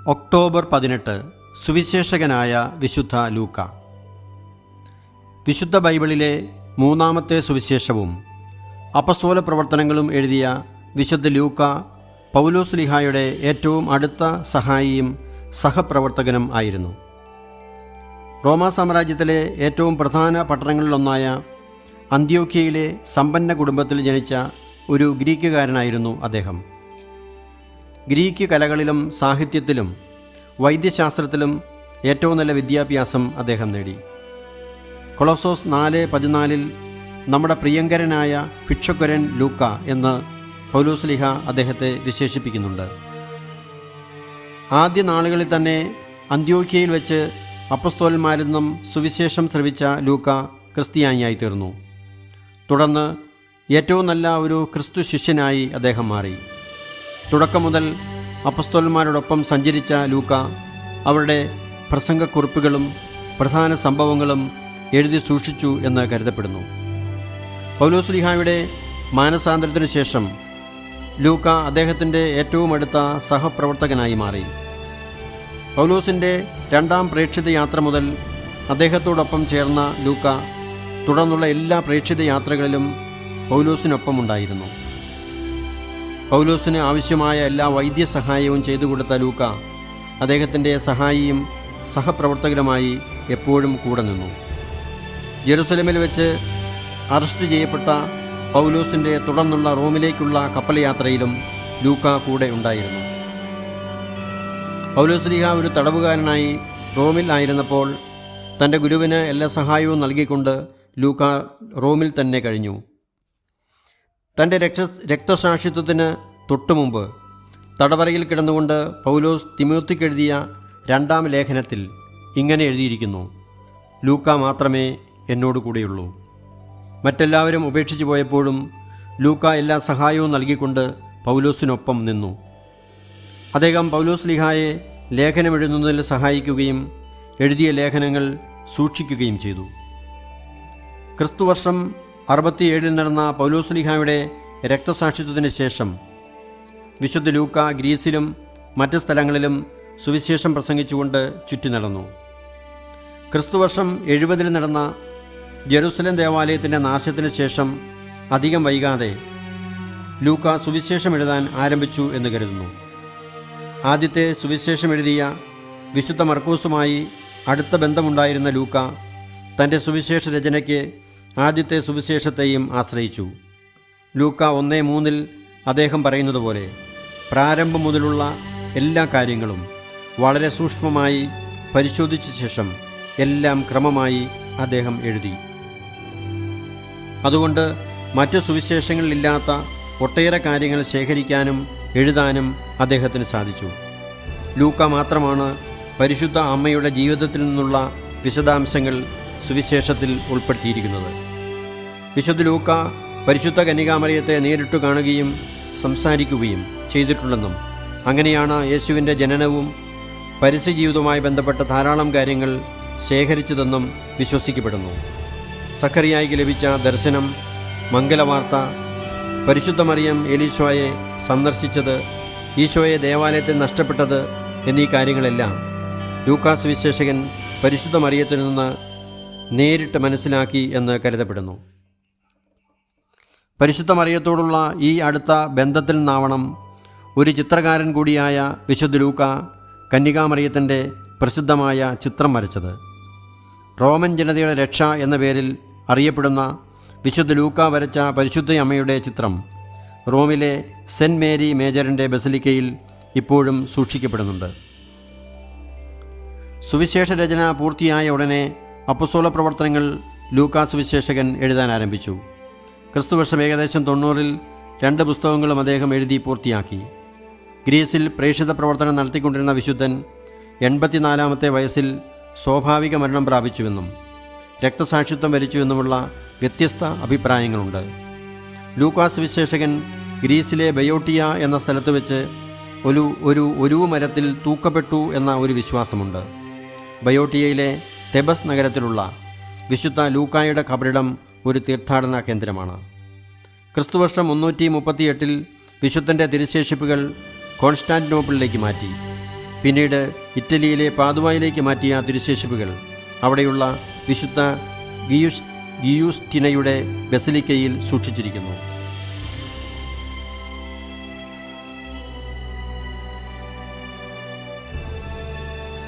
October 18 സുവിശേഷകനായ വിശുദ്ധ ലൂക്ക. വിശുദ്ധ ബൈബിളിലെ മൂന്നാമത്തെ സുവിശേഷവും അപ്പസ്തോല പ്രവർത്തനങ്ങളും എഴുതിയ വിശുദ്ധ ലൂക്ക പൗലോസ്ലീഹായുടെ ഏറ്റവും അടുത്ത സഹായിയും സഹപ്രവർത്തകനും ആയിരുന്നു. റോമാ സാമ്രാജ്യത്തിലെ ഏറ്റവും പ്രധാന പട്ടണങ്ങളിലൊന്നായ അന്ത്യോക്യയിലെ സമ്പന്ന കുടുംബത്തിൽ ജനിച്ച ഒരു ഗ്രീക്കുകാരനായിരുന്നു അദ്ദേഹം. ഗ്രീക്ക് കലകളിലും സാഹിത്യത്തിലും വൈദ്യശാസ്ത്രത്തിലും ഏറ്റവും നല്ല വിദ്യാഭ്യാസം അദ്ദേഹം നേടി. കൊളോസോസ് 4:14 നമ്മുടെ പ്രിയങ്കരനായ ഭിക്ഷുക്കരൻ ലൂക്ക എന്ന് പൗലോസ്ലീഹ അദ്ദേഹത്തെ വിശേഷിപ്പിക്കുന്നുണ്ട്. ആദ്യ നാളുകളിൽ തന്നെ അന്ത്യോക്യയിൽ വെച്ച് അപ്പസ്തോലന്മാരിൽ നിന്നും സുവിശേഷം ശ്രവിച്ച ലൂക്ക ക്രിസ്ത്യാനിയായി തീർന്നു. തുടർന്ന് ഏറ്റവും നല്ല ഒരു ക്രിസ്തു ശിഷ്യനായി അദ്ദേഹം മാറി. തുടക്കം മുതൽ അപ്പസ്തോലന്മാരോടൊപ്പം സഞ്ചരിച്ച ലൂക്ക അവരുടെ പ്രസംഗക്കുറിപ്പുകളും പ്രധാന സംഭവങ്ങളും എഴുതി സൂക്ഷിച്ചു എന്ന് കരുതപ്പെടുന്നു. പൗലോസ്ലീഹായുടെ മാനസാന്തരത്തിനു ശേഷം ലൂക്ക അദ്ദേഹത്തിൻ്റെ ഏറ്റവും അടുത്ത സഹപ്രവർത്തകനായി മാറി. പൗലോസിൻ്റെ രണ്ടാം പ്രേക്ഷിത യാത്ര മുതൽ അദ്ദേഹത്തോടൊപ്പം ചേർന്ന ലൂക്ക തുടർന്നുള്ള എല്ലാ പ്രേക്ഷിത യാത്രകളിലും പൗലോസിനൊപ്പം ഉണ്ടായിരുന്നു. പൗലോസിന് ആവശ്യമായ എല്ലാ വൈദ്യസഹായവും ചെയ്തു കൊടുത്ത ലൂക്ക അദ്ദേഹത്തിൻ്റെ സഹായിയും സഹപ്രവർത്തകരുമായി എപ്പോഴും കൂടെ നിന്നു. ജെറുസലേമിൽ വെച്ച് അറസ്റ്റ് ചെയ്യപ്പെട്ട പൗലോസിൻ്റെ തുടർന്നുള്ള റോമിലേക്കുള്ള കപ്പൽ യാത്രയിലും ലൂക്ക കൂടെ ഉണ്ടായിരുന്നു. പൗലോസ്ലീഹ ഒരു തടവുകാരനായി റോമിൽ ആയിരുന്നപ്പോൾ തൻ്റെ ഗുരുവിന് എല്ലാ സഹായവും നൽകിക്കൊണ്ട് ലൂക്ക റോമിൽ തന്നെ കഴിഞ്ഞു. തൻ്റെ രക്തസാക്ഷിത്വത്തിന് തൊട്ടുമുമ്പ് തടവറയിൽ കിടന്നുകൊണ്ട് പൗലോസ് തിമോത്തിക്കെഴുതിയ 2-ാം ലേഖനത്തിൽ ഇങ്ങനെ എഴുതിയിരിക്കുന്നു: ലൂക്ക മാത്രമേ എന്നോട് കൂടെയുള്ളൂ. മറ്റെല്ലാവരും ഉപേക്ഷിച്ചു പോയപ്പോഴും ലൂക്ക എല്ലാ സഹായവും നൽകിക്കൊണ്ട് പൗലോസിനൊപ്പം നിന്നു. അദ്ദേഹം പൗലോസ്ലീഹായെ ലേഖനമെഴുതുന്നതിൽ സഹായിക്കുകയും എഴുതിയ ലേഖനങ്ങൾ സൂക്ഷിക്കുകയും ചെയ്തു. ക്രിസ്തുവർഷം 67 നടന്ന പൗലോസ്ലീഹായുടെ രക്തസാക്ഷിത്വത്തിന് ശേഷം വിശുദ്ധ ലൂക്ക ഗ്രീസിലും മറ്റ് സ്ഥലങ്ങളിലും സുവിശേഷം പ്രസംഗിച്ചുകൊണ്ട് ചുറ്റി നടന്നു. ക്രിസ്തുവർഷം 70 നടന്ന ജെറുസലേം ദേവാലയത്തിൻ്റെ നാശത്തിന് ശേഷം അധികം വൈകാതെ ലൂക്ക സുവിശേഷം എഴുതാൻ ആരംഭിച്ചു എന്ന് കരുതുന്നു. ആദ്യത്തെ സുവിശേഷം എഴുതിയ വിശുദ്ധ മർക്കോസുമായി അടുത്ത ബന്ധമുണ്ടായിരുന്ന ലൂക്ക തൻ്റെ സുവിശേഷ രചനയ്ക്ക് ആദ്യത്തെ സുവിശേഷത്തെയും ആശ്രയിച്ചു. ലൂക്ക 1:3 അദ്ദേഹം പറയുന്നത് പോലെ പ്രാരംഭം മുതലുള്ള എല്ലാ കാര്യങ്ങളും വളരെ സൂക്ഷ്മമായി പരിശോധിച്ച ശേഷം എല്ലാം ക്രമമായി അദ്ദേഹം എഴുതി. അതുകൊണ്ട് മറ്റ് സുവിശേഷങ്ങളിലില്ലാത്ത ഒട്ടേറെ കാര്യങ്ങൾ ശേഖരിക്കാനും എഴുതാനും അദ്ദേഹത്തിന് സാധിച്ചു. ലൂക്ക മാത്രമാണ് പരിശുദ്ധ അമ്മയുടെ ജീവിതത്തിൽ നിന്നുള്ള വിശദാംശങ്ങൾ സുവിശേഷത്തിൽ ഉൾപ്പെടുത്തിയിരിക്കുന്നത്. വിശുദ്ധ ലൂക്ക പരിശുദ്ധ കന്യകാമറിയത്തെ നേരിട്ട് കാണുകയും സംസാരിക്കുകയും ചെയ്തിട്ടുണ്ടെന്നും അങ്ങനെയാണ് യേശുവിൻ്റെ ജനനവും പരസ്യജീവിതവുമായി ബന്ധപ്പെട്ട ധാരാളം കാര്യങ്ങൾ ശേഖരിച്ചതെന്നും വിശ്വസിക്കപ്പെടുന്നു. സഖറിയായിക്ക് ലഭിച്ച ദർശനം, മംഗലവാർത്ത, പരിശുദ്ധ മറിയം എലീശോയെ സന്ദർശിച്ചത്, ഈശോയെ ദേവാലയത്തിൽ നഷ്ടപ്പെട്ടത് എന്നീ കാര്യങ്ങളെല്ലാം ലൂക്കാ സുവിശേഷകൻ പരിശുദ്ധ മറിയത്തിൽ നിന്ന് നേരിട്ട് മനസ്സിലാക്കി എന്ന് കരുതപ്പെടുന്നു. പരിശുദ്ധ മറിയത്തോടുള്ള ഈ അടുത്ത ബന്ധത്തിൽ നിന്നാവണം ഒരു ചിത്രകാരൻ കൂടിയായ വിശുദ്ധ ലൂക്ക കന്യകാമറിയത്തിൻ്റെ പ്രസിദ്ധമായ ചിത്രം വരച്ചത്. റോമൻ ജനതയുടെ രക്ഷ എന്ന പേരിൽ അറിയപ്പെടുന്ന വിശുദ്ധ ലൂക്ക വരച്ച പരിശുദ്ധ അമ്മയുടെ ചിത്രം റോമിലെ സെൻറ്റ് മേരി മേജറിൻ്റെ ബസലിക്കയിൽ ഇപ്പോഴും സൂക്ഷിക്കപ്പെടുന്നുണ്ട്. സുവിശേഷ രചന പൂർത്തിയായ ഉടനെ അപ്പസ്തോല പ്രവർത്തനങ്ങൾ ലൂക്കാ സുവിശേഷകൻ എഴുതാൻ ആരംഭിച്ചു. ക്രിസ്തുവർഷം ഏകദേശം 90-ൽ 2 പുസ്തകങ്ങളും അദ്ദേഹം എഴുതി പൂർത്തിയാക്കി. ഗ്രീസിൽ പ്രേക്ഷിത പ്രവർത്തനം നടത്തിക്കൊണ്ടിരുന്ന വിശുദ്ധൻ 84-ാമത്തെ വയസ്സിൽ സ്വാഭാവിക മരണം പ്രാപിച്ചുവെന്നും രക്തസാക്ഷിത്വം വരിച്ചുവെന്നുമുള്ള വ്യത്യസ്ത അഭിപ്രായങ്ങളുണ്ട്. ലൂക്കാ സുവിശേഷകൻ ഗ്രീസിലെ ബയോട്ടിയ എന്ന സ്ഥലത്ത് വെച്ച് ഒരു മരത്തിൽ തൂക്കപ്പെട്ടു എന്ന ഒരു വിശ്വാസമുണ്ട്. ബയോട്ടിയയിലെ തെബസ് നഗരത്തിലുള്ള വിശുദ്ധ ലൂക്കായുടെ ഖബറിടം ഒരു തീർത്ഥാടന കേന്ദ്രമാണ്. ക്രിസ്തുവർഷം 338-ൽ വിശുദ്ധൻ്റെ തിരുശേഷിപ്പുകൾ കോൺസ്റ്റാന്റിനോപ്പിളിലേക്ക് മാറ്റി. പിന്നീട് ഇറ്റലിയിലെ പാദുവായിലേക്ക് മാറ്റിയ തിരുശേഷിപ്പുകൾ അവിടെയുള്ള വിശുദ്ധ ഗിയൂസ്റ്റിനയുടെ ബസിലിക്കയിൽ സൂക്ഷിച്ചിരിക്കുന്നു.